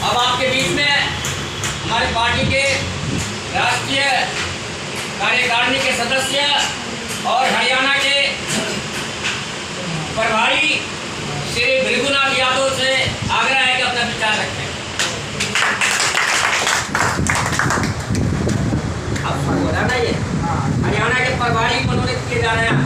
अब आपके बीच में हमारी पार्टी के राष्ट्रीय कार्यकारिणी के सदस्य और हरियाणा के प्रभारी श्री भृगुनाथ यादव से आग्रह है कि अपना विचार रखें। अब बोला ना, ये हरियाणा के प्रभारी मनोनीत किए जा रहे हैं।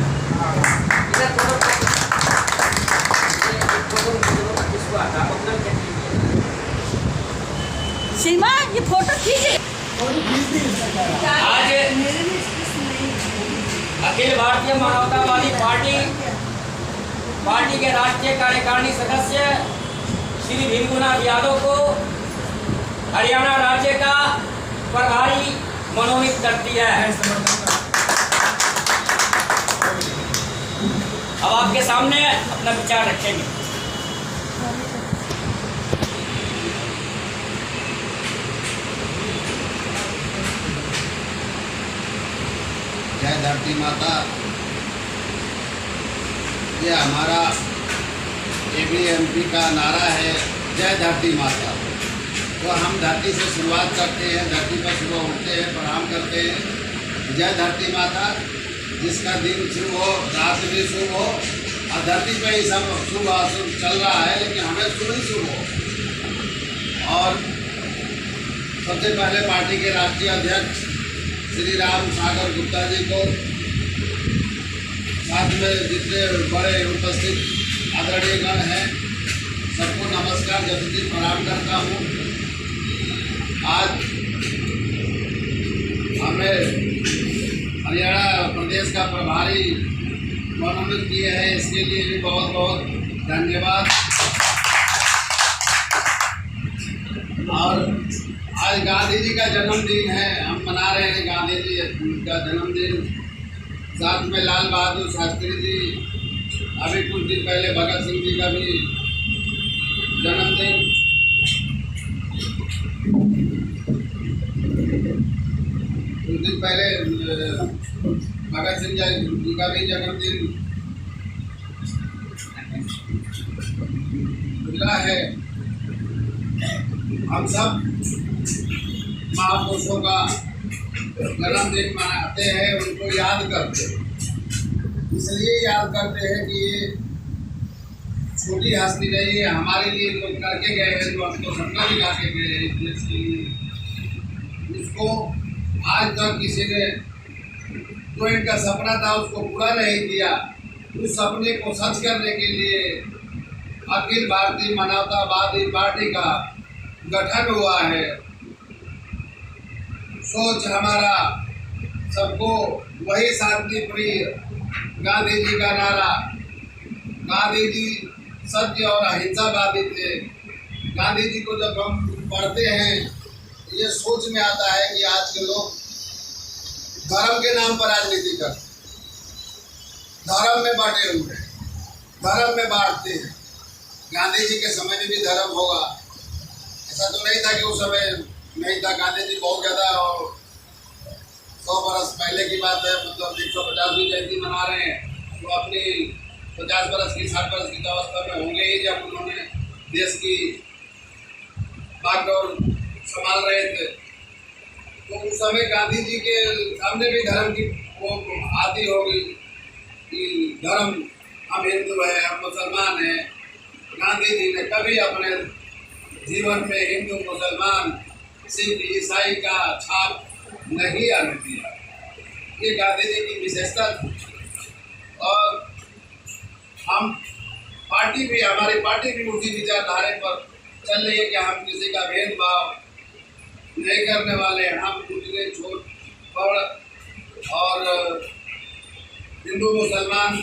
सीमा, ये फोटो खींचे। आज अखिल भारतीय मानवतावादी पार्टी के राष्ट्रीय कार्यकारिणी सदस्य श्री भृगुनाथ यादव को हरियाणा राज्य का प्रभारी मनोनीत करती है। अब आपके सामने अपना विचार रखेंगे। जय धरती माता। ये हमारा ABMP का नारा है, जय धरती माता। तो हम धरती से शुरुआत करते हैं, धरती पर सुबह उठते हैं, प्रणाम करते हैं। जय धरती माता, जिसका दिन शुभ हो, रात भी शुभ हो, और धरती पे ही सब शुभ अशुभ चल रहा है, लेकिन हमें शुभ ही शुभ हो। और सबसे पहले पार्टी के राष्ट्रीय अध्यक्ष श्री राम सागर गुप्ता जी को, साथ में जितने बड़े उपस्थित आदरणीय गण हैं, सबको नमस्कार जल्दी प्रणाम करता हूँ। आज हमें हरियाणा प्रदेश का प्रभारी मनोनीत किए हैं, इसके लिए भी बहुत बहुत धन्यवाद। और आज गांधी जी का जन्मदिन है, हम मना रहे हैं गांधी जी का जन्मदिन। साथ में लाल बहादुर शास्त्री जी, अभी कुछ दिन पहले भगत सिंह जी का भी जन्मदिन। कुछ दिन पहले भगत सिंह जी का भी जन्मदिन गुजरा है। हम सब महापुरुषों का जन्मदिन मनाते हैं, उनको याद करते हैं। इसलिए याद करते हैं कि ये छोटी हस्ती नहीं है, हमारे लिए जो करके गए हैं, जो हमको सपना दिखा के गए हैं देश के लिए, उसको आज तक किसी ने जो इनका सपना था उसको पूरा नहीं किया। उस सपने को सच करने के लिए अखिल भारतीय मानवतावादी पार्टी का गठन हुआ है। सोच हमारा सबको वही शांति प्रिय गांधी जी का नारा। गांधी जी सत्य और अहिंसावादी थे। गांधी जी को जब हम पढ़ते हैं, ये सोच में आता है कि आज के लोग धर्म के नाम पर राजनीति करते, धर्म में बांटे हुए हैं, धर्म में बांटते हैं। गांधी जी के समय में भी धर्म होगा, ऐसा तो नहीं था कि उस समय नहीं था। गांधी जी बहुत ज़्यादा, और 100 बरस पहले की बात है, मतलब 150वीं जयंती मना रहे हैं, तो अपनी 50 बरस की 60 बरस की अवस्था में होंगे ही जब उन्होंने देश की बागडोर संभाल रहे थे। तो उस समय गांधी जी के सामने भी धर्म की वो आती होगी कि धर्म, हम हिंदू हैं, हम मुसलमान हैं। गांधी जी ने कभी अपने जीवन में हिंदू, मुसलमान, सिख, ईसाई का छाप नहीं आने दिया। ये गांधी जी की विशेषता थी। और हम पार्टी भी, हमारी पार्टी भी उसी विचारधारा पर चल रही है कि हम किसी का भेदभाव नहीं करने वाले हैं। हम दूसरे छोट बड़ और हिंदू मुसलमान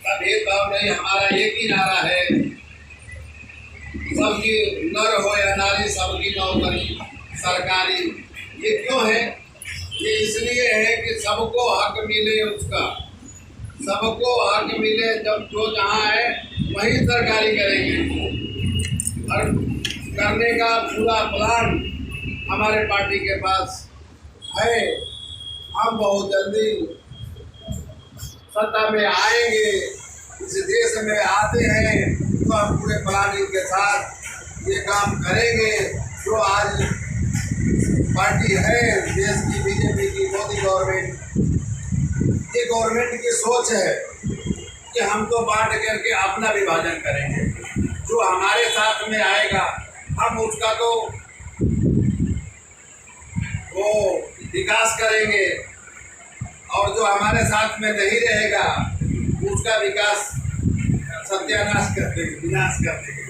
का भेदभाव नहीं। हमारा एक ही नारा है, सबकी नर हो या नारी, सबकी नौकरी सरकारी। ये क्यों है? ये इसलिए है कि सबको हक मिले उसका, सबको हक मिले। जब जो जहाँ है वहीं सरकारी करेंगे, और करने का पूरा प्लान हमारे पार्टी के पास है। हम बहुत जल्दी सत्ता में आएंगे, इस देश में आते हैं तो हम पूरे प्लानिंग के साथ ये काम करेंगे। जो आज पार्टी है देश की बीजेपी की मोदी गवर्नमेंट, ये गवर्नमेंट की सोच है कि हम तो बांट करके अपना विभाजन करेंगे। जो हमारे साथ में आएगा हम उसका तो वो विकास करेंगे, और जो हमारे साथ में नहीं रहेगा उसका विकास सत्यानाश कर देंगे, विनाश कर देंगे।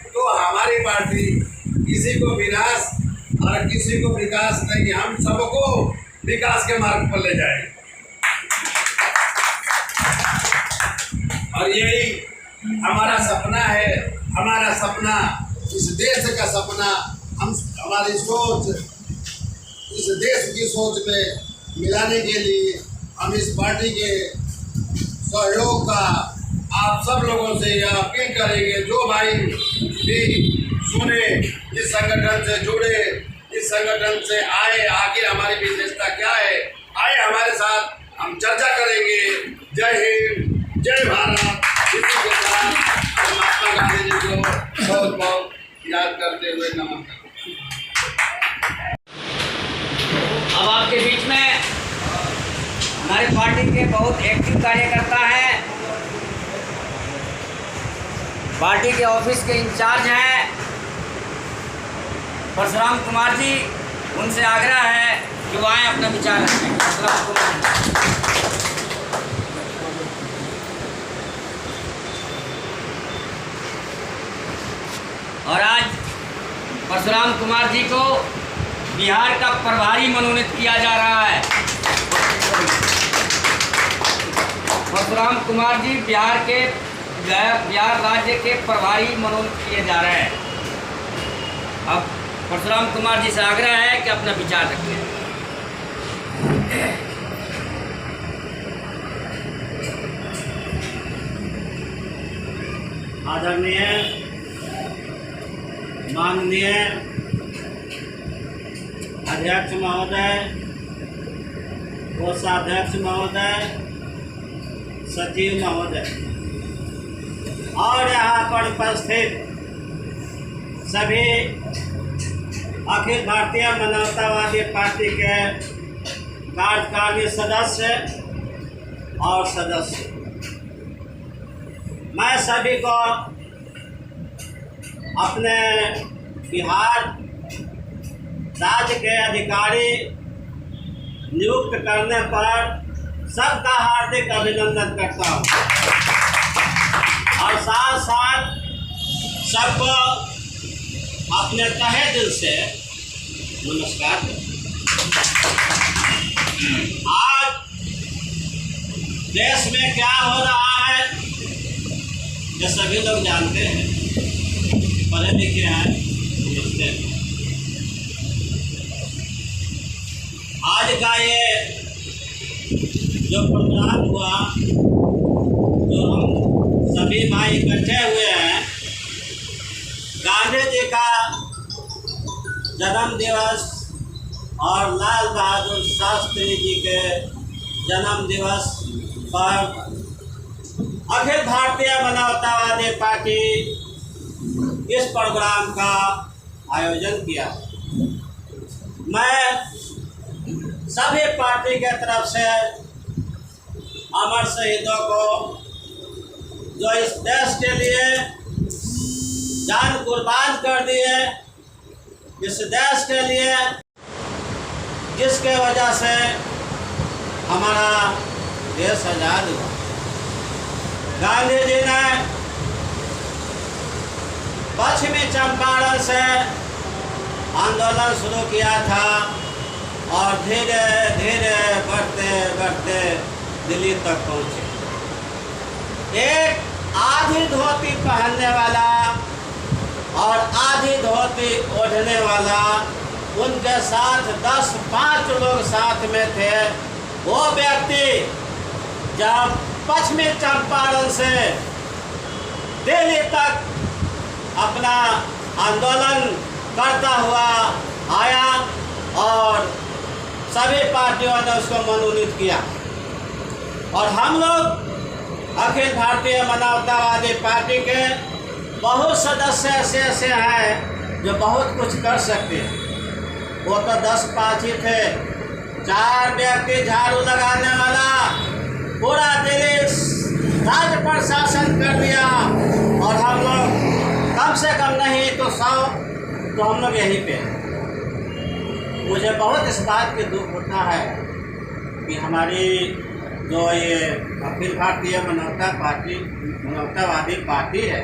तो हमारी पार्टी किसी को विनाश और किसी को विकास नहीं, हम सबको विकास के मार्ग पर ले जाएंगे। और यही हमारा सपना है। हमारा सपना, इस देश का सपना, हम हमारी सोच इस देश की सोच में मिलाने के लिए हम इस पार्टी के सहयोग का आप सब लोगों से यह अपील करेंगे। जो भाई भी सुने, इस संगठन से जुड़े, इस संगठन से आए, आखिर हमारी विशेषता क्या है, आए हमारे साथ, हम चर्चा करेंगे। जय हिंद, जय भारत। इसी के साथ महात्मा गांधी जी को बहुत बहुत याद करते हुए नमस्कार। अब आपके बीच में हमारे पार्टी के बहुत एक्टिव कार्यकर्ता हैं, पार्टी के ऑफिस के इंचार्ज हैं परशुराम कुमार जी। उनसे आग्रह है कि वो आए अपना विचार रखें। परशुराम कुमार जी। और आज परशुराम कुमार जी को बिहार का प्रभारी मनोनीत किया जा रहा है। परशुराम कुमार जी बिहार राज्य के प्रभारी मनोनीत किए जा रहे हैं। अब परशुराम कुमार जी से आग्रह है कि अपना विचार रखें। आदरणीय माननीय अध्यक्ष महोदय, कोषाध्यक्ष महोदय, सचिव महोदय और यहाँ पर उपस्थित सभी अखिल भारतीय मानवतावादी पार्टी के कार्यकारिणी सदस्य और सदस्य, मैं सभी को अपने बिहार राज्य के अधिकारी नियुक्त करने पर सबका हार्दिक अभिनंदन करता हूँ और साथ साथ सबको अपने तहे दिल से नमस्कार। आज देश में क्या हो रहा है ये सभी लोग जानते हैं, पढ़े लिखे हैं, समझते हैं। आज का ये जो प्रोग्राम हुआ, जो हम सभी भाई इकट्ठे हुए हैं, गांधी जी का जन्म दिवस और लाल बहादुर शास्त्री जी के जन्म दिवस पर अखिल भारतीय मानवतावादी पार्टी इस प्रोग्राम का आयोजन किया। मैं सभी पार्टी के तरफ से अमर शहीदों को, जो इस देश के लिए जान कुर्बान कर दिए, इस देश के लिए जिसके वजह से हमारा देश आज़ाद हुआ। गांधी जी ने पश्चिमी चंपारण से आंदोलन शुरू किया था और धीरे धीरे बढ़ते बढ़ते दिल्ली तक पहुँचे। एक आधी धोती पहनने वाला और आधी धोती ओढ़ने वाला, उनके साथ 10-5 लोग साथ में थे। वो व्यक्ति जब पश्चिमी चंपारण से दिल्ली तक अपना आंदोलन करता हुआ आया और सभी पार्टियों ने उसको मनोनीत किया। और हम लोग अखिल भारतीय मानवतावादी पार्टी के बहुत सदस्य ऐसे हैं जो बहुत कुछ कर सकते हैं। वो तो 10 पाँच ही थे, 4 व्यक्ति झाड़ू लगाने वाला पूरा देश राज्य पर शासन कर दिया, और हम लोग कम से कम नहीं तो 100 तो हम लोग यहीं पे। मुझे बहुत इस बात की दुख होता है कि हमारी जो ये अखिल भारतीय मानवतावादी पार्टी है,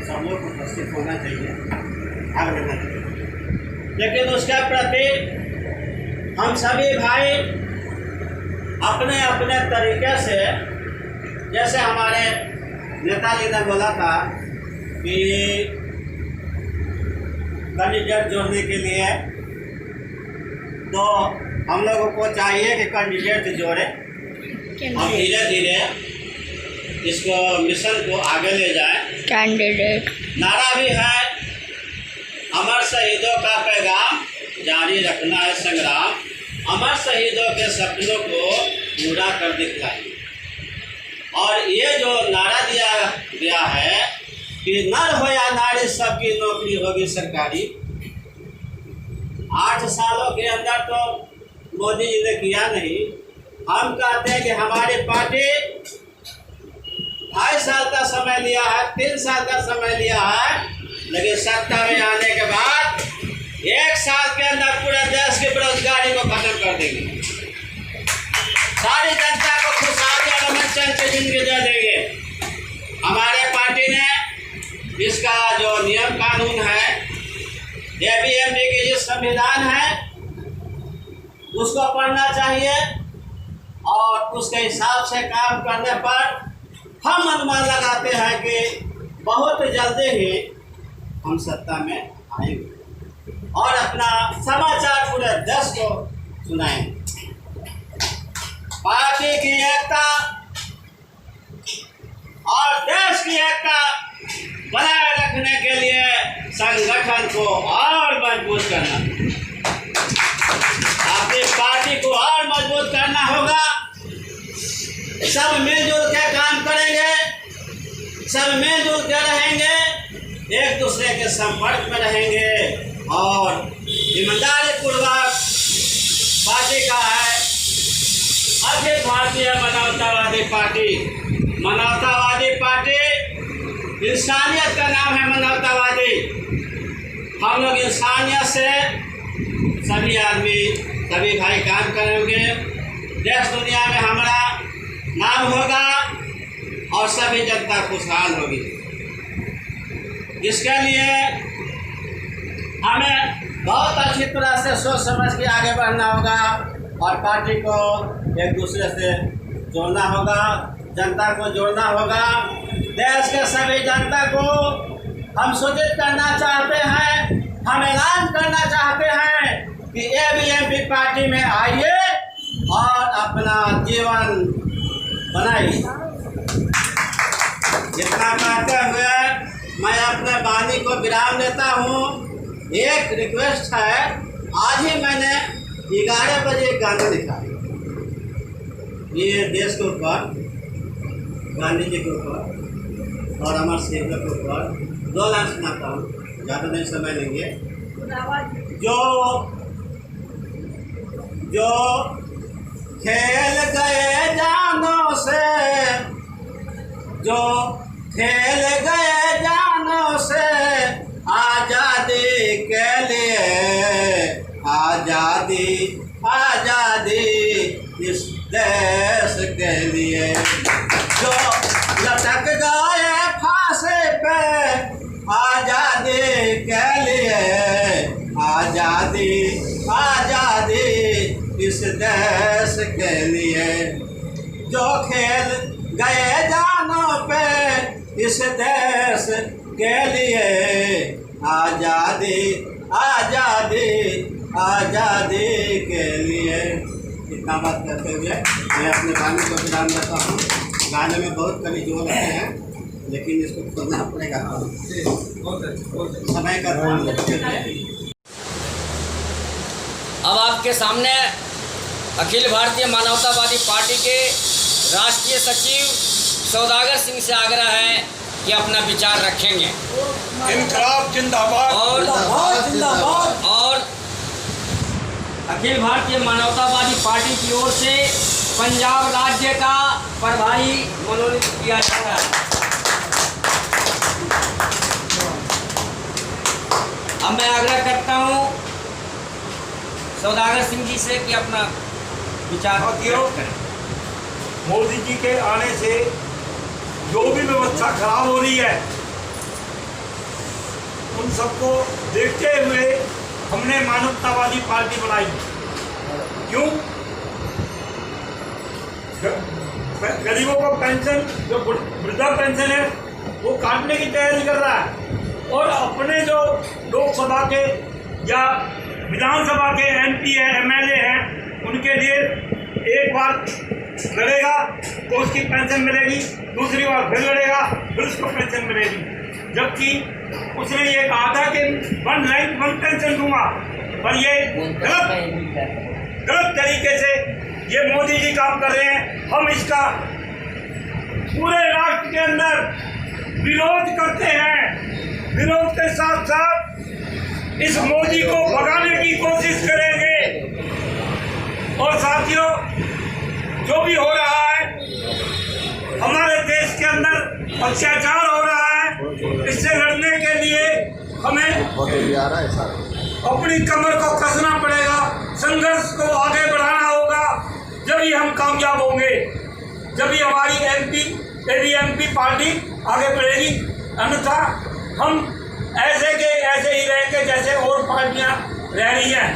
सब लोग को उपस्थित होना चाहिए, भाग लेना चाहिए, लेकिन उसके प्रति हम सभी भाई अपने अपने तरीके से, जैसे हमारे नेताजी ने बोला था कि कैंडिडेट जोड़ने के लिए, तो हम लोगों को चाहिए कि कैंडिडेट जोड़े और धीरे धीरे इसको मिशन को आगे ले जाए। कैंडिडेट नारा भी है, अमर शहीदों का पैगाम जारी रखना है संग्राम, अमर शहीदों के सपनों को पूरा कर दिखलाइए। और ये जो नारा दिया गया है कि नर हो या नारी सबकी नौकरी होगी सरकारी, 8 सालों के अंदर तो मोदी जी ने किया नहीं। हम कहते हैं कि हमारी पार्टी 2.5 साल का समय लिया है, 3 साल का समय लिया है, लेकिन सत्ता में आने के बाद 1 साल के अंदर पूरे देश की बेरोजगारी को खत्म कर देंगे, सारी जनता को खुशहाली और अमन चैन की जिंदगी दे देंगे। हमारे पार्टी ने इसका जो नियम कानून है, ABMD की जो संविधान है, उसको पढ़ना चाहिए और उसके हिसाब से काम करने पर हम अनुमान लगाते हैं कि बहुत जल्दी ही हम सत्ता में आएंगे और अपना समाचार पूरे देश को सुनाएंगे। पार्टी की एकता और देश की एकता बनाए रखने के लिए संगठन को और मजबूत करना, अपनी पार्टी को और मजबूत करना होगा। सब मिलजुल के काम करेंगे, सब मिलजुल के रहेंगे, एक दूसरे के संपर्क में रहेंगे और ईमानदारी पूर्वक पार्टी का है अखिल भारतीय मानवतावादी पार्टी। मानवतावादी पार्टी इंसानियत का नाम है, मानवतावादी। हम लोग इंसानियत से सभी आदमी, सभी भाई काम करेंगे, देश दुनिया में हमारा नाम होगा और सभी जनता खुशहाल होगी। इसके लिए हमें बहुत अच्छी तरह से सोच समझ के आगे बढ़ना होगा और पार्टी को एक दूसरे से जोड़ना होगा, जनता को जोड़ना होगा। देश के सभी जनता को हम सूचित करना चाहते हैं, हम ऐलान करना चाहते हैं कि ABMP पार्टी में आइए और अपना जीवन बनाइए। इतना कहते हुए मैं अपने वाणी को विराम देता हूँ। एक रिक्वेस्ट है, आज ही मैंने 11 बजे एक गाना लिखा, ये देश के ऊपर, गांधी जी के ऊपर और अमर सिंह के ऊपर 2 लाइन सुनाता हूँ, ज़्यादा नहीं समय लेंगे। जो खेल गए जानों से, जो खेल गए जानों से आज़ादी के लिए, आज़ादी आज़ादी इस देश के लिए, जो लटक गए फांसी पे आज़ादी के लिए, आज़ादी आज़ादी इस देश के लिए, जो खेल गए जानों पे इस देश के लिए, आज़ादी आज़ादी आज़ादी के लिए। इतना बात करते हुए मैं अपने गाने को विराम देता हूँ। गाने में बहुत कभी जोर रखते हैं, लेकिन इसको खोलना पड़ेगा, समय का ध्यान रखते हुए। अब आपके सामने अखिल भारतीय मानवतावादी पार्टी के राष्ट्रीय सचिव सौदागर सिंह से आग्रह है कि अपना विचार रखेंगे। इनकलाब जिंदाबाद और अखिल भारतीय मानवतावादी पार्टी की ओर से पंजाब राज्य का प्रभारी मनोनीत किया जाता है। अब मैं आग्रह करता हूँ सौदागर सिंह जी से कि अपना विचार व्यक्त करें। मोदी जी के आने से जो भी व्यवस्था खराब हो रही है उन सबको देखते हुए हमने मानवतावादी पार्टी बनाई। क्यों? गरीबों को पेंशन, जो वृद्धा पेंशन है, वो काटने की तैयारी कर रहा है और अपने जो लोकसभा के या विधानसभा के MP हैं, MLA हैं, उनके लिए एक बार लड़ेगा तो उसकी पेंशन मिलेगी, दूसरी बार फिर लड़ेगा फिर उसको पेंशन मिलेगी। जबकि उसने ये कहा था कि 1 लाइफ 1 पेंशन दूंगा, पर ये गलत तरीके से ये मोदी जी काम कर रहे हैं। हम इसका पूरे राष्ट्र के अंदर विरोध करते हैं। विरोध के साथ साथ इस मोदी को भगाने की कोशिश करेंगे। और साथियों, जो भी हो रहा है, हमारे देश के अंदर अत्याचार हो रहा है, इससे लड़ने के लिए हमें अपनी कमर को कसना पड़ेगा, संघर्ष को आगे बढ़ाना होगा। जब ही हम कामयाब होंगे, जब ही हमारी ABMP पार्टी आगे बढ़ेगी। अन्यथा हम ऐसे के ऐसे ही रहेंगे जैसे और पार्टियां रह रही हैं।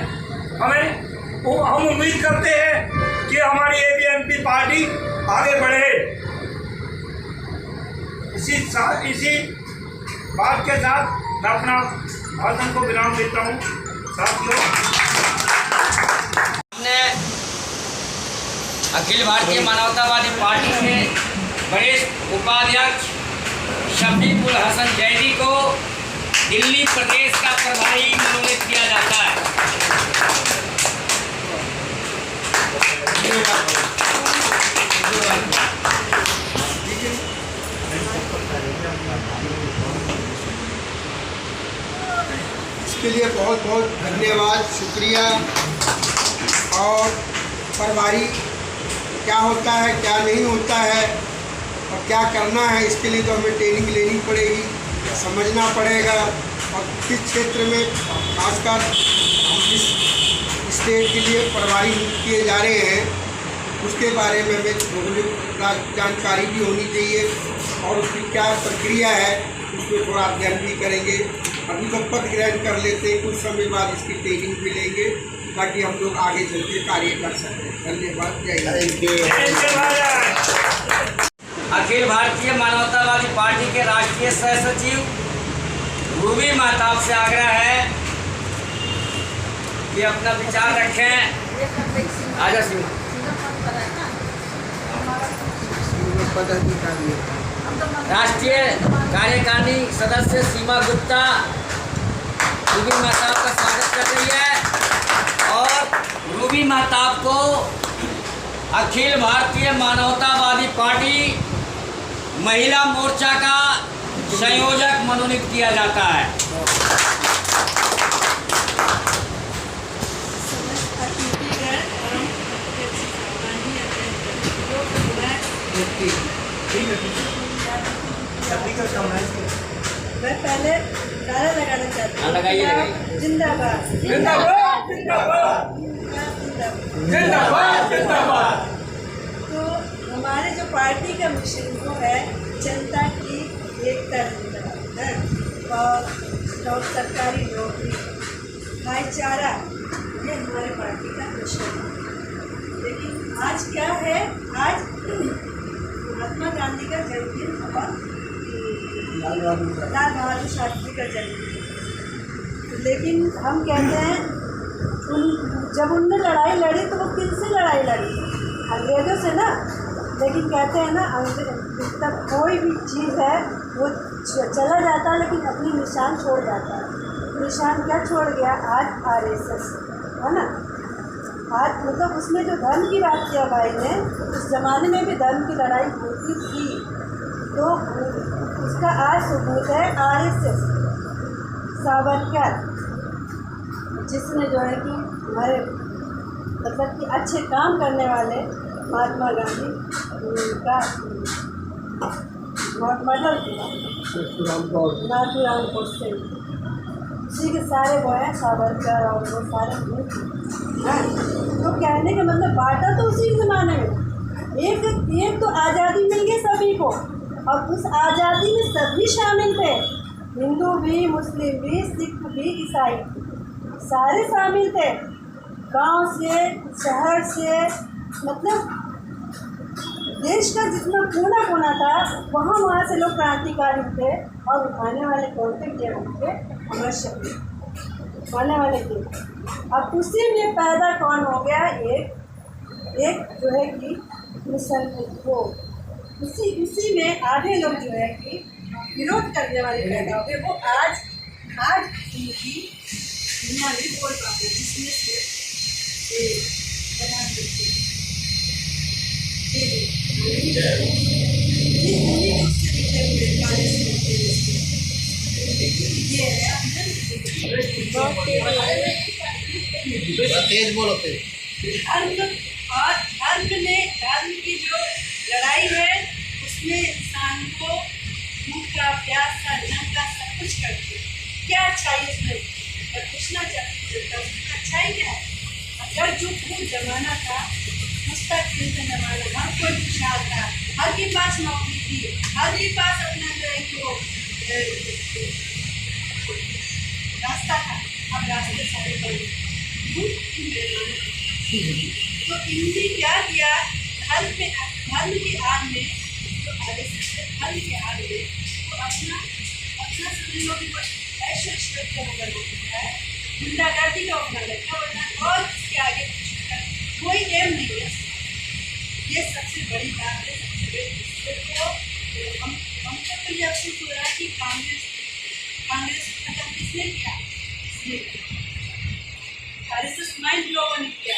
हम उम्मीद करते हैं कि हमारी ABMP पार्टी आगे बढ़े। इसी बात के साथ मैं अपना भाषण को विराम देता हूँ। साथियों, अपने अखिल भारतीय मानवतावादी पार्टी के वरिष्ठ उपाध्यक्ष शफीकुल हसन जैदी को दिल्ली प्रदेश का प्रभारी मनोनीत किया जाता है। इसके लिए बहुत बहुत धन्यवाद, शुक्रिया। और प्रभारी क्या होता है, क्या नहीं होता है और क्या करना है, इसके लिए तो हमें ट्रेनिंग लेनी पड़ेगी, समझना पड़ेगा। और किस क्षेत्र में खासकर हम जिस स्टेट के लिए प्रभारी नियुक्त किए जा रहे हैं उसके बारे में हमें भौगोलिक जानकारी भी होनी चाहिए और उसकी क्या प्रक्रिया है उसमें थोड़ा अध्ययन भी करेंगे। अभी तो पद ग्रहण कर लेते हैं, कुछ समय बाद इसकी ट्रेनिंग भी लेंगे ताकि हम लोग आगे चल के कार्य कर सकें। धन्यवाद। जय हिंद। अखिल भारतीय मानवतावादी पार्टी के राष्ट्रीय सह सचिव रूबी महताब से आग्रह है कि अपना विचार रखें। आजा सिंह। राष्ट्रीय कार्यकारिणी सदस्य सीमा गुप्ता रूबी महताब का स्वागत कर रही है और रूबी महताब को अखिल भारतीय मानवतावादी पार्टी महिला मोर्चा का संयोजक मनोनीत किया जाता है। मैं पहले नारा लगाना चाहती हूँ। लगाइए। जिंदाबाद जिंदाबाद जिंदाबाद जिंदाबाद जिंदाबाद। तो हमारे जो पार्टी का मिशन वो है जनता की एकता जिंदाबाद है और सरकारी नौकरी, भाईचारा, ये हमारे पार्टी का मिशन है। लेकिन आज क्या है, आज महात्मा गांधी का जन्मदिन और लाल बहादुर शास्त्री का जन्मदिन। लेकिन हम कहते हैं जब उनने लड़ाई लड़ी तो वो किससे लड़ाई लड़ी? अंग्रेज़ों से ना। लेकिन कहते हैं ना, तब कोई भी चीज़ है वो चला जाता है लेकिन अपनी निशान छोड़ जाता है। निशान क्या छोड़ गया? आज RSS है ना। आज मतलब उसने जो धर्म की बात किया भाई ने, उस ज़माने में भी धर्म की लड़ाई होती थी, तो उसका आज सबूत है RSS सावरकर, जिसने जो है कि हमारे मतलब कि अच्छे काम करने वाले महात्मा गांधी का मॉडल था नाथूराम गोडसे। उसी के सारे वो हैं सावरकर और वो सारे हैं। तो कहने का मतलब बांटा तो उसी ज़माने में एक तो आज़ादी मिल गई सभी को, और उस आज़ादी में सभी शामिल थे, हिंदू भी, मुस्लिम भी, सिख भी, ईसाई, सारे शामिल थे। गांव से, शहर से, मतलब देश का जितना कोना कोना था वहाँ से लोग क्रांतिकारी थे। और उठाने वाले कौन थे? ये उनके अमर शहीद उठाने वाले थे। अब उसी में पैदा कौन हो गया? एक जो है कि मिशन वो उसी में आधे लोग जो है कि विरोध करने वाले पैदा हो गए। वो आज उनकी दुनिया में बोल पाते, जिसमें से प्रधानमंत्री तेज बोलो तेज। धर्म की जो लड़ाई है उसमें इंसान को भूख का, प्यास का, नंग का सब कुछ करते हैं। क्या अच्छाई इसमें? और पूछना चाहती हूँ अच्छाई क्या है? अगर जो खूब जमाना था मुस्तकिल का जमाना, हर कोई खुशहाल था, हर के पास नौकरी थी, हर के पास अपना जो है कि वो रास्ता था। अब रास्ते सारे बंद। तो इनने क्या किया? धर्म की आड़ में जो आगे से धर्म के आड़ में तो अपना समझ लो कि ऐसे श्रद्धा का बना होता है, गुंडागर्दी का अपना लड़का बना, और इसके आगे कोई एम नहीं है। ये सबसे बड़ी बात है। सबसे बड़ी हमको तो ये अफसोस हो रहा है कि कांग्रेस खत्म किसने किया? आरएसएस माइंड लोगों ने किया।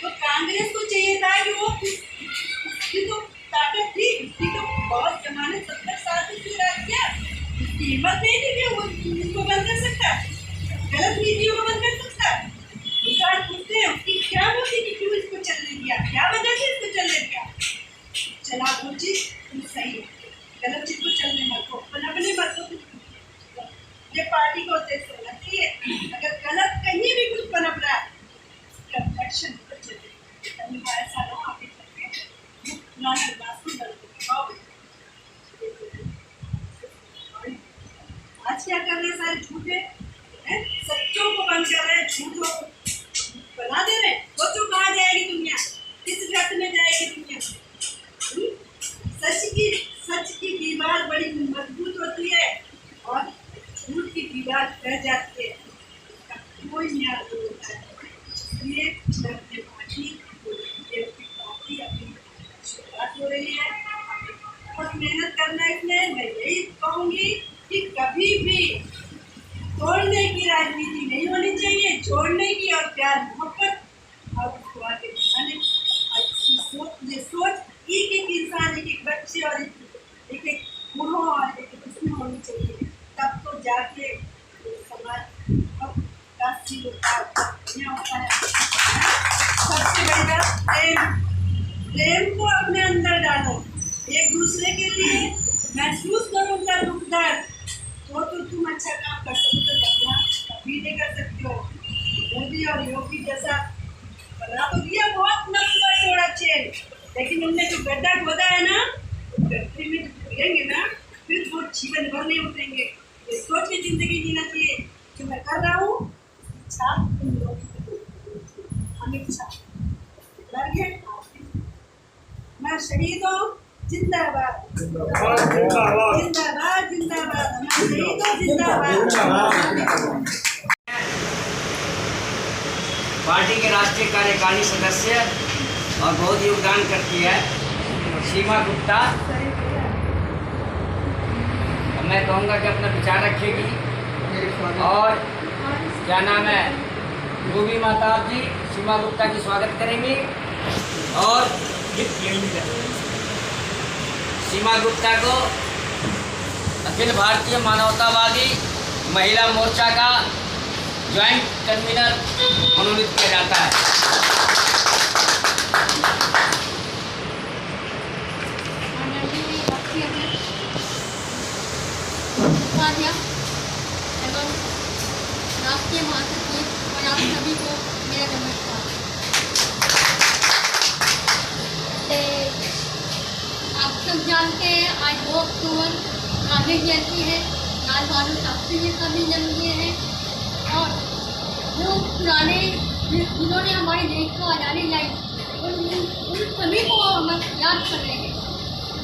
तो कांग्रेस को चाहिए था कि वो उसकी तो ताकत थी, उसकी तो बहुत जमाने 70 साल से उसने राज किया, उसकी हिम्मत नहीं थी कि वो उसको बंद कर सकता, गलत नीतियों को बंद कर सकता। सरकार पूछते हैं उसकी क्या होती कि क्यों इसको चलने दिया, क्या वजह से इसको चलने दिया? चला वो चीज़ तुम सही है, गलत चीज़ को चलने मत दो, पनपने मत दो। ये पार्टी को उद्देश्य होना चाहिए। अगर गलत कहीं भी कुछ पनप रहा है उसका एक्शन पर चले। ऐसा ना आगे चलके पुराने विकास को गलत। आज क्या कर रहे हैं? सारे झूठे सच्चों को बंद कर रहे हैं, झूठों को बना दे रहे हैं। सोचो कहाँ जाएगी दुनिया, किस गत में जाएगी दुनिया? सच की दीवार बड़ी मजबूत होती है और झूठ की दीवार रह जाती है, कोई न्याय नहीं होता है। इसलिए मैं अपनी पार्टी अपनी शुरुआत हो रही है, बहुत मेहनत करना है। इसमें मैं यही कहूँगी कि कभी भी तोड़ने की राजनीति नहीं होनी चाहिए, जोड़ने की और प्यार मोहब्बत और उसको आगे बढ़ाने की सोच एक एक इंसान, एक एक बच्चे और एक एक बूढ़ों और एक एक उसमें होनी चाहिए। तब तो जाके समाज का होता है। सबसे बड़ी बात प्रेम को अपने अंदर डालो, एक दूसरे के लिए महसूस करो उनका दुख दर्द, तो तुम अच्छा काम कर सकते हो। बदला कभी नहीं कर सकते हो। मोदी और योगी जैसा बना तो दिया, बहुत नस्ल थोड़ा चेंज, लेकिन उनने जो गड्ढा खोदा है ना, गड्ढे में गिरेंगे ना फिर वो जीवन भर नहीं उठेंगे। ये सोच के जिंदगी जीना चाहिए जो मैं कर रहा हूँ। अच्छा हमेशा लगे मैं शहीद हूँ, जिंदाबाद जिंदाबाद जिंदाबाद जिंदाबाद, मैं शहीद हूँ, जिंदाबाद। पार्टी के राष्ट्रीय कार्यकारिणी सदस्य और बहुत योगदान करती है सीमा गुप्ता। मैं कहूँगा कि अपना विचार रखेगी और क्या नाम है रूबी महताब जी सीमा गुप्ता की स्वागत करेंगी और सीमा गुप्ता को अखिल भारतीय मानवतावादी महिला मोर्चा का ज्वाइंट कन्वीनर मनोनीत किया जाता है। माननीय राष्ट्रीय अध्यक्ष उपाध्यक्ष एवं राष्ट्रीय महासचिव और आप सभी को मेरा नमस्कार। आप सब जानते हैं आज 2 अक्टूबर गांधी जयंती है, लाल बहादुर शास्त्री जी का भी जन्मदिन है और जो पुराने जिन्होंने हमारे देश को आज़ादी लाई उन सभी को हम याद कर रहे हैं।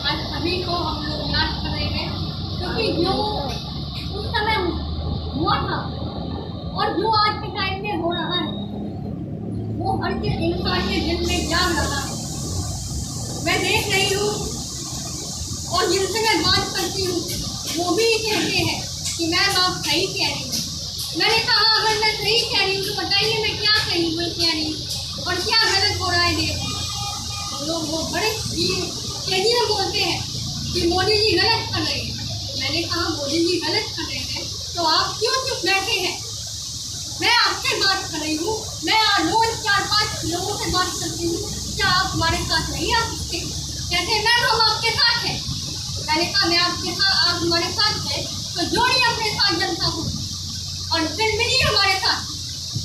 आज सभी को हम लोग याद कर रहे हैं क्योंकि जो उस समय हुआ था और जो आज के टाइम में हो रहा है वो हर इंसान के दिल में जाग रहा है। मैं देख रही हूँ और जिनसे मैं बात करती हूँ वो भी कहते हैं कि मैम आप सही कह रही हैं। मैंने कहा अगर मैं सही कह रही हूँ तो बताइए मैं क्या कह रही हूँ और क्या गलत हो रहा है देश में। लोग वो बड़े तेजी में बोलते हैं कि मोदी जी गलत कर रहे हैं। मैंने कहा मोदी जी गलत कर रहे हैं तो आप क्यों चुप बैठे हैं? मैं आपसे बात कर रही हूँ, मैं रोज 4-5 लोगों से बात करती हूँ, क्या आप हमारे साथ नहीं आ सकते? कहते मैम हम आपके साथ हैं। मैंने कहा मैं आपके साथ, आप हमारे साथ हैं तो जोड़िए अपने साथ जनता को और फिर मिलिए हमारे साथ,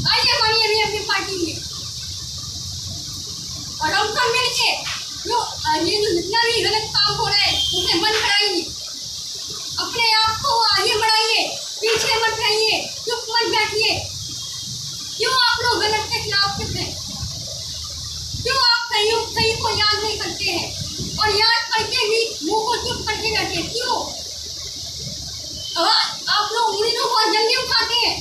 आइए हमारी अभी अपनी पार्टी में और हम सब मिलके ये जो जितना भी गलत काम हो रहा है उसे बंद कराइए, अपने आप को आगे बढ़ाइए, पीछे मत रहिए, चुप मत बैठिए। क्यों आप लोग गलत के खिलाफ चुप हैं? क्यों आप सही को याद नहीं करते हैं और याद करके भी मुंह को चुप करके बैठे हैं? क्यों? आप लोग उंगली तो बहुत जल्दी उठाते हैं।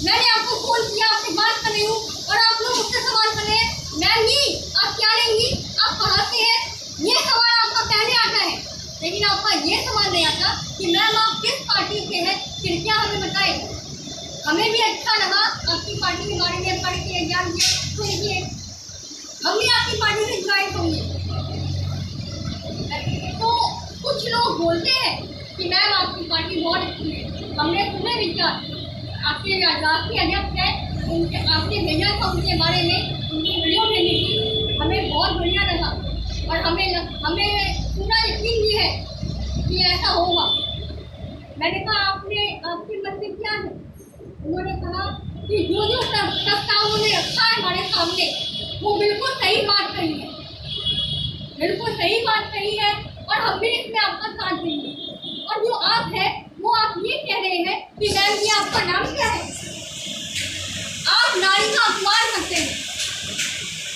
मैंने आपको फोन किया, आपसे बात कर रही हूँ और आप लोग मुझसे सवाल कर रहे हैं मैम जी आप क्या लेंगी, आप पढ़ाते हैं, ये सवाल आपका पहले आता है लेकिन आपका ये सवाल नहीं आता कि मैम आप किस पार्टी से हैं, कृपया हमें बताएं। हमें भी अच्छा लगा आपकी पार्टी के बारे में पढ़ के जान के सुन के हम भी आपकी पार्टी से ज्वाइन होंगे। तो कुछ लोग बोलते हैं कि मैम आपकी पार्टी बहुत अच्छी है, हमने सुने विचार आपके राष्ट्रीय अध्यक्ष है उनके आपने भेजा था उनके बारे में, उनकी वीडियो भेजी थी, हमें बहुत बढ़िया लगा और हमें पूरा यकीन भी है कि ऐसा होगा। मैंने कहा आपके मन में क्या है? उन्होंने कहा कि जो प्रस्ताव उन्होंने रखा है हमारे सामने वो बिल्कुल सही बात कही है, बिल्कुल सही बात कही है और हम भी इसमें आपका साथ देंगे। और जो आप है वो आप ये कह रहे हैं कि मैम जी आपका नाम क्या है? आप नारी का अपमान करते हैं,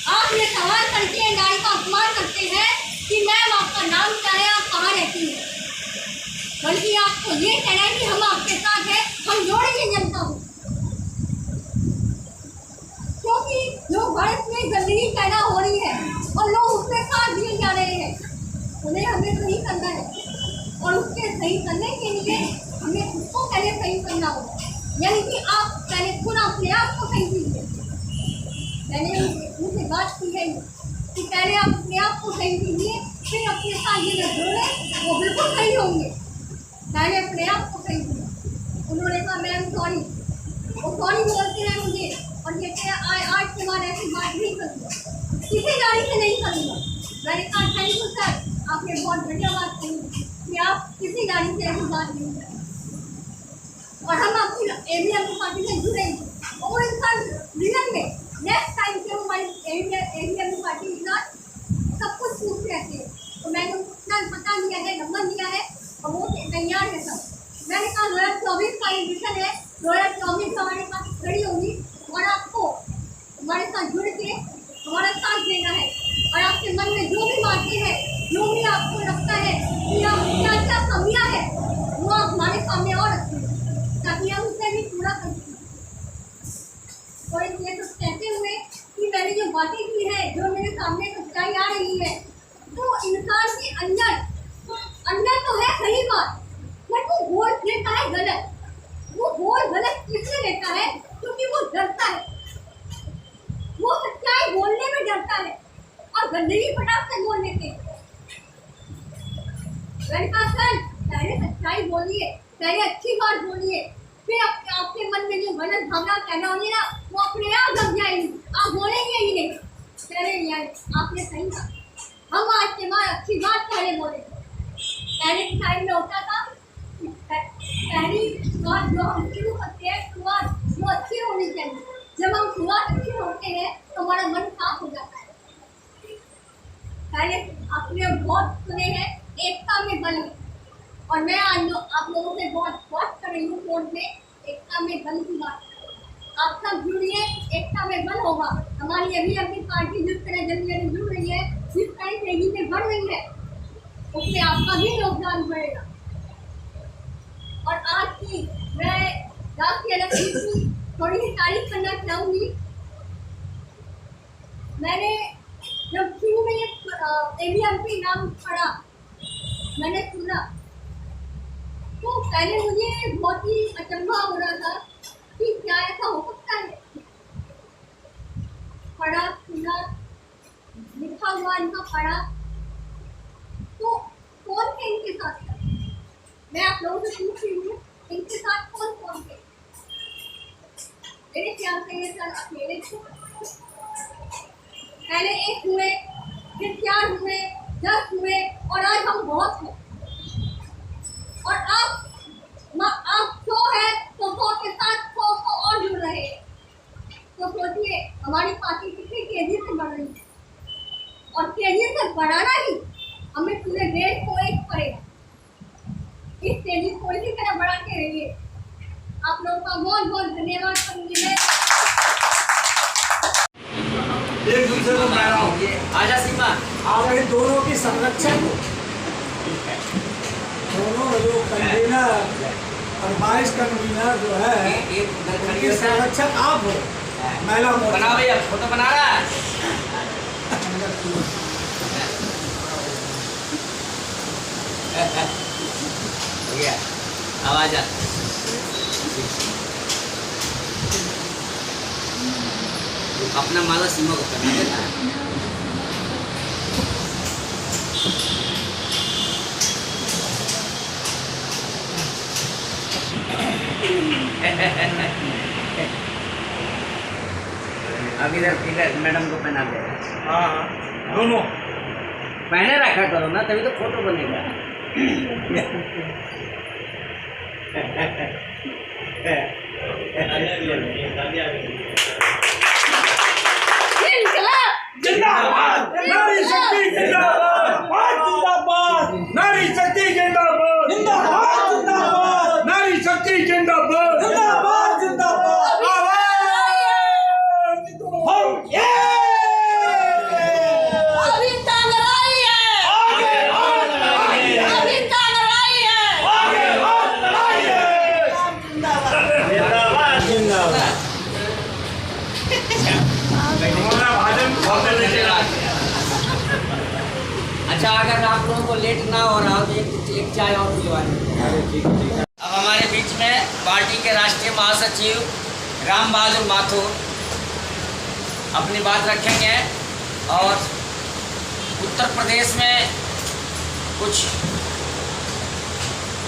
आप ये सवाल करते हैं, नारी का अपमान करते हैं कि मैम आपका नाम क्या है, आप कहाँ रहती हैं? बल्कि आपको ये कहना है कि हम आपके साथ हैं, हम जोड़ेंगे जनता को। क्योंकि जो भारत में गंदगी पैदा हो रही है और लोग उसके साथ दिए जा रहे हैं, उन्हें हमें सही करना है और उसके सही करने के लिए हमें खुद को पहले सही करना होगा। यानी कि आप पहले खुद अपने आप को सही कीजिए। मैंने उनसे बात की है कि पहले आप अपने आप को सही कीजिए, फिर अपने साथ ये जो जोड़े वो बिल्कुल सही होंगे। पहले अपने आप को सही कीजिए। उन्होंने कहा मैम सॉरी, वो सॉरी बोलते हैं मुझे और कहते हैं आज के बाद ऐसी बात नहीं करूँगा, किसी गाड़ी से नहीं करूँगा। मैंने कहा थैंक यू सर, आपने बहुत बढ़िया बात कही कि आप किसी गाड़ी से ऐसी बात नहीं करें और हम आपकी एवीएम पार्टी से जुड़ेंगे और इंसान जीवन में नेक्स्ट टाइम के हमारी एवीएम पार्टी के साथ सब कुछ पूछ रहते हैं। तो मैंने उनको इतना पता दिया है, नंबर दिया है और वो तैयार है सब। मैंने कहा 2024 का एडिशन है, 2024 हमारे पास खड़ी होगी और आपको हमारे साथ जुड़ के हमारा साथ देना है और आपके मन में जो भी बातें हैं, जो भी आपको लगता है कि आप क्या क्या कमियाँ हैं वो आप हमारे सामने और रखें ताकि हम उसे भी पूरा कर सकें। और ये तो कहते हुए कि मैंने जो बातें की है, जो मेरे सामने सच्चाई आ रही है, तो इंसान के अंदर तो है सही बात, बट वो बोल देता है गलत। वो बोल गलत इसलिए लेता है क्योंकि वो डरता है, वो सच्चाई बोलने में डरता है और गंदगी फटाक से बोल देते हैं। मैंने कहा सर पहले सच्चाई बोलिए, पहले अच्छी बात बोलिए, फिर आपके मन में जो गलत भावना पैदा होगी ना वो अपने आप दब जाएगी, आप बोलेंगे ही नहीं। पहले आपने सही कहा। हम आज के बाद अच्छी बात पहले बोले थे। पहले के टाइम में होता था पहली बात जो हम शुरू करते हैं शुरुआत वो अच्छी होनी चाहिए। जब हम शुरुआत अच्छी होते हैं तो हमारा मन साफ हो जाता है। पहले आपने बहुत सुने हैं एकता में बल है, और मैं आज आप लोगों से बहुत बात कर रही हूँ फोन में एकता में बल की बात। आप सब जुड़िए, एकता में बल होगा। हमारी अभी अपनी पार्टी जिस तरह जल्दी जुड़ रही है, जिस तरह तेजी से बढ़ रही है, उसमें आपका भी योगदान बढ़ेगा। और आज की मैं राष्ट्रीय लक्ष्मी की थोड़ी सी तारीफ करना चाहूँगी। मैंने जब शुरू में ये ABMP नाम पढ़ा, मैंने सुना, तो पहले मुझे बहुत ही अचंभा हो रहा था कि क्या ऐसा हो सकता है। पढ़ा सुना लिखा हुआ इनका पढ़ा, तो कौन थे इनके साथ? मैं आप लोगों से पूछ रही हूँ, इनके साथ कौन कौन थे? मेरे ख्याल से ये सर अकेले थे। पहले 1 हुए, फिर 4 हुए, 10 हुए, और आज हम बहुत हैं। और आप 100 है तो 100 के साथ 100 और जुड़ रहे हैं। तो सोचिए हमारी पार्टी कितनी तेजी से बढ़ रही है, और तेजी से बढ़ाना ही हमें पूरे देश को एक करेगा। इस तेजी को इसी तरह बढ़ाते रहिए। आप लोगों का बहुत बहुत धन्यवाद करूँगी मैं। एक दूसरे को कह रहा हूँ आजा सीमा, आप इन दोनों की संरक्षण हो, दोनों जो कन्वीनर और वाइस कन्वीनर जो है उनकी संरक्षक आप हो। महिला बना भैया, फोटो बना रहा है। भैया आवाज आ अपना माला सीमा को करना देता है। अब इधर मैडम को पहना दे। हाँ दोनों पहने रखा करो ना, तभी तो फोटो बनेगा। जिंदाबाद नारी शक्ति, जिंदाबाद जिंदाबाद नारी शक्ति, जिंदाबाद जिंदाबाद जिंदाबाद नारी शक्ति, जिंदाबाद जिंदाबाद जिंदाबाद। अभी तंगराई है, अभी तंगराई है। जिंदाबाद जिंदाबाद। अच्छा, अगर आप लोगों को लेट ना हो रहा हो तो एक चाय और पिलवा दें। अब हमारे बीच में पार्टी के राष्ट्रीय महासचिव राम बहादुर माथुर अपनी बात रखेंगे, और उत्तर प्रदेश में कुछ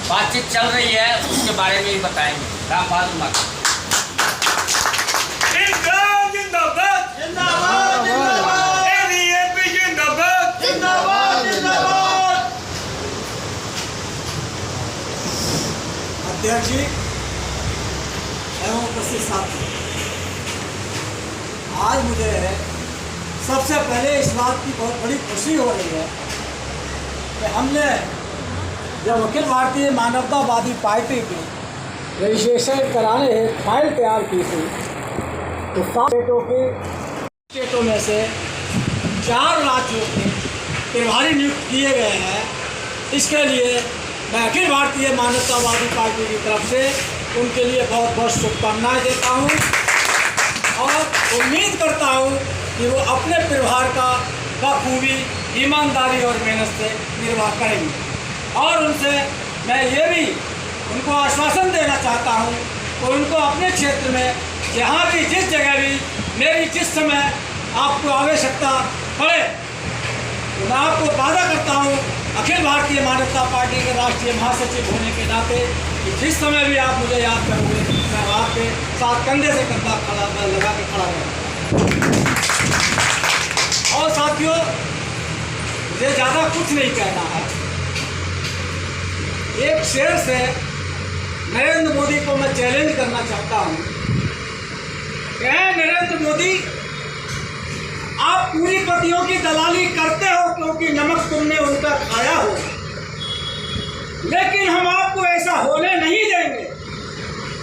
बातचीत चल रही है उसके बारे में भी बताएंगे। राम बहादुर माथुर। जिंदाबाद जिंदाबाद ABMP जिंदाबाद जिंदाबाद जिंदाबाद। अध्यक्ष जी एवं उपस्थित साथी, आज मुझे सबसे पहले इस बात की बहुत बड़ी खुशी हो रही है कि हमने जब अखिल भारतीय मानवतावादी पार्टी की रजिस्ट्रेशन कराने हेतु फाइल तैयार की थी, तो 7 स्टेटों में से 4 राज्यों के प्रभारी नियुक्त किए गए हैं। इसके लिए मैं अखिल भारतीय मानवतावादी पार्टी की तरफ से उनके लिए बहुत बहुत शुभकामनाएं देता हूं, और उम्मीद करता हूं कि वो अपने प्रभार का बखूबी ईमानदारी और मेहनत से निर्वाह करेंगे। और उनसे मैं ये भी उनको आश्वासन देना चाहता हूं कि उनको अपने क्षेत्र में जहाँ भी जिस जगह भी मेरी जिस समय आपको आवश्यकता पड़े, तो मैं आपको वादा करता हूँ अखिल भारतीय मानवता पार्टी के राष्ट्रीय महासचिव होने के नाते कि जिस समय भी आप मुझे याद करोगे मैं आपके साथ कंधे से कंधा खड़ा लगा के खड़ा रहूँगा। और साथ कुछ नहीं कहना है। एक शेर से नरेंद्र मोदी को मैं चैलेंज करना चाहता हूँ। नरेंद्र मोदी, आप पूंजीपतियों की दलाली करते हो क्योंकि नमक तुमने उनका खाया हो, लेकिन हम आपको ऐसा होने नहीं देंगे।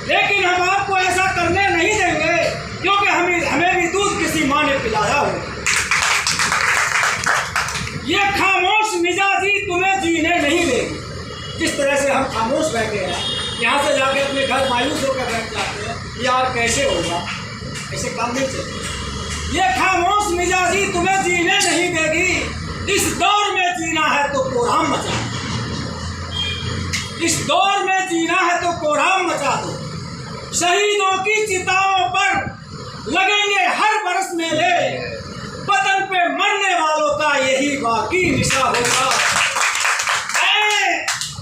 लेकिन हम आपको ऐसा करने नहीं देंगे क्योंकि हमें भी दूध किसी माँ ने पिलाया हो। ये खामोश मिजाजी तुम्हें जीने नहीं देगी। जिस तरह से हम खामोश बैठे हैं, यहाँ से जाके अपने घर मायूस होकर बैठ जाते हैं, यार कैसे होगा, ऐसे काम नहीं चलेगा। ये खामोश मिजाजी तुम्हें जीने नहीं देगी। इस दौर में जीना है तो कोहराम मचा दो। इस दौर में जीना है तो कोहराम मचा दो। शहीदों की चिताओं पर लगेंगे हर बरस मेले, वतन पे मरने वालों का यही बाकी निशा होगा।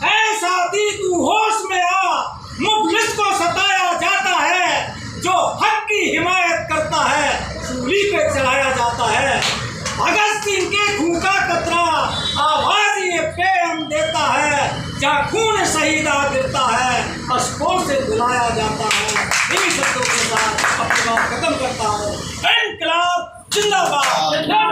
ऐ साथी तू होश में आ, मुफलिस को सताया जाता है, जो हक की हिमायत करता है सूली पे चढ़ाया जाता है। भगत सिंह के खून का कतरा आवाज ये पेम देता है, जहाँ खून शहीदा गिरता है अश्कों से धुलाया जाता है। इन्हीं शब्दों के साथ अपनी बात खत्म करता हूँ। इनकलाब जिंदाबाद।